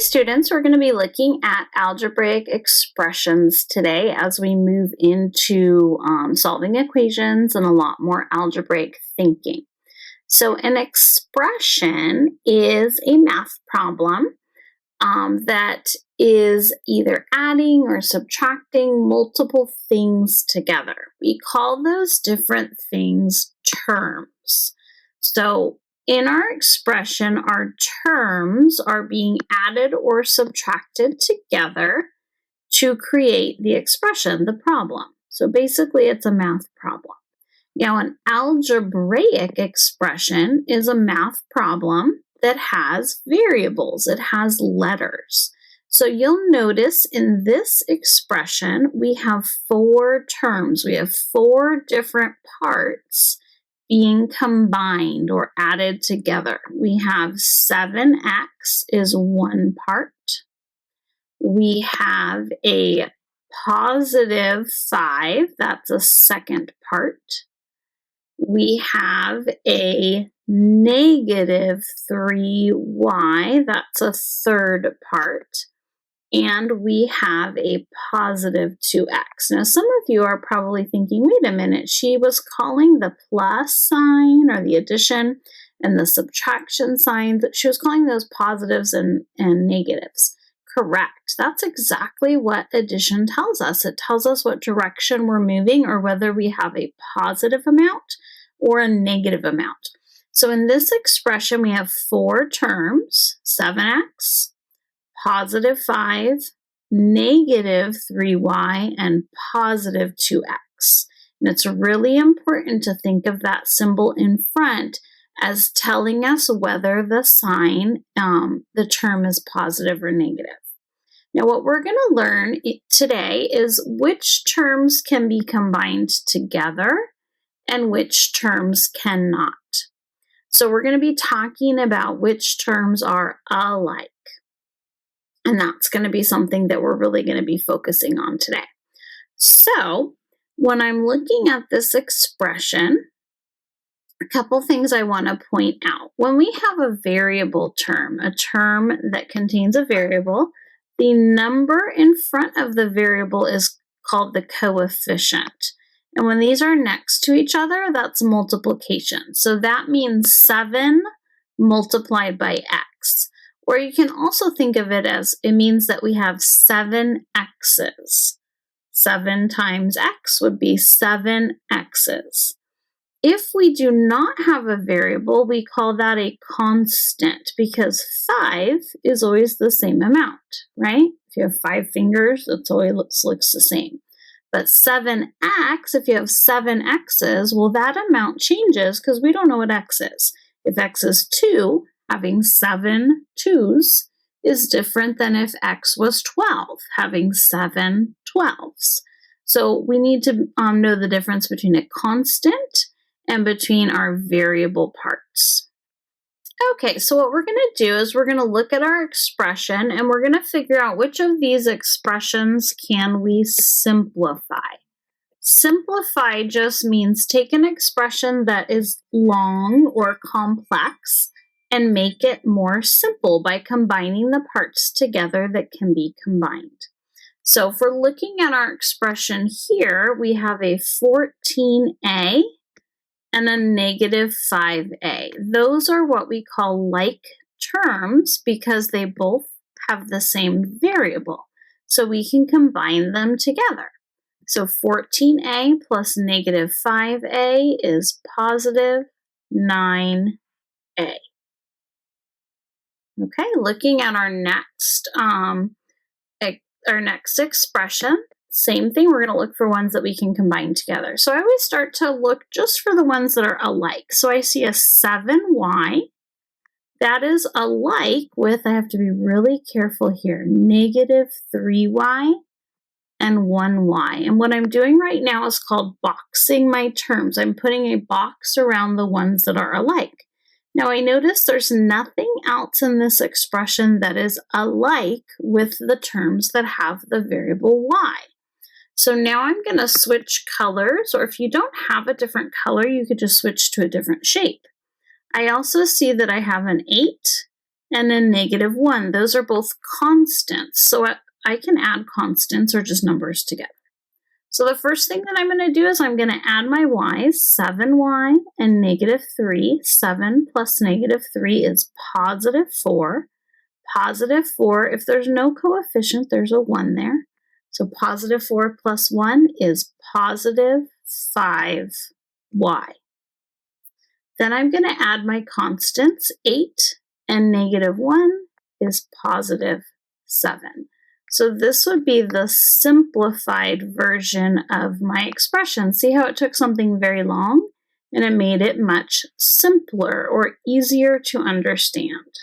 students, we're going to be looking at algebraic expressions today as we move into solving equations and a lot more algebraic thinking. So an expression is a math problem that is either adding or subtracting multiple things together. We call those different things terms. So in our expression, our terms are being added or subtracted together to create the expression, the problem. So basically, it's a math problem. Now, an algebraic expression is a math problem that has variables. It has letters. So you'll notice in this expression, we have four terms. We have four different parts being combined or added together. We have 7x is one part. We have a positive 5, that's a second part. We have a negative 3y, that's a third part. And we have a positive 2x. Now, some of you are probably thinking, wait a minute, she was calling the plus sign or the addition and the subtraction signs, she was calling those positives and negatives. Correct. That's exactly what addition tells us. It tells us what direction we're moving or whether we have a positive amount or a negative amount. So in this expression, we have four terms, 7x, positive 5, negative 3y, and positive 2x. And it's really important to think of that symbol in front as telling us whether the sign, the term is positive or negative. Now, what we're going to learn today is which terms can be combined together and which terms cannot. So we're going to be talking about which terms are alike. And that's going to be something that we're really going to be focusing on today. So when I'm looking at this expression, a couple things I want to point out. When we have a variable term, a term that contains a variable, the number in front of the variable is called the coefficient. And when these are next to each other, that's multiplication. So that means 7 multiplied by x. Or you can also think of it as, it means that we have 7 x's. 7 times x would be 7 x's. If we do not have a variable, we call that a constant because 5 is always the same amount, right? If you have 5 fingers, it always looks the same. But 7x, if you have 7 x's, well, that amount changes because we don't know what x is. If x is 2, having 7 2's is different than if x was 12, having 7 12's. So we need to know the difference between a constant and between our variable parts. Okay, so what we're going to do is we're going to look at our expression and we're going to figure out which of these expressions can we simplify. Simplify just means take an expression that is long or complex and make it more simple by combining the parts together that can be combined. So if we're looking at our expression here, we have a 14a and a negative 5a. Those are what we call like terms because they both have the same variable. So we can combine them together. So 14a plus negative 5a is positive 9a. Okay, looking at our next expression, same thing, we're going to look for ones that we can combine together. So I always start to look just for the ones that are alike. So I see a 7y. That is alike with, I have to be really careful here, negative 3y and 1y. And what I'm doing right now is called boxing my terms. I'm putting a box around the ones that are alike. Now I notice there's nothing else in this expression that is alike with the terms that have the variable y. So now I'm going to switch colors, or if you don't have a different color, you could just switch to a different shape. I also see that I have an 8 and then negative 1. Those are both constants. So I can add constants or just numbers together. So the first thing that I'm going to do is I'm going to add my y's, 7y and negative 3. 7 plus negative 3 is positive 4. Positive 4, if there's no coefficient, there's a 1 there. So positive 4 plus 1 is positive 5y. Then I'm going to add my constants. 8 and negative 1 is positive 7. So this would be the simplified version of my expression. See how it took something very long and it made it much simpler or easier to understand.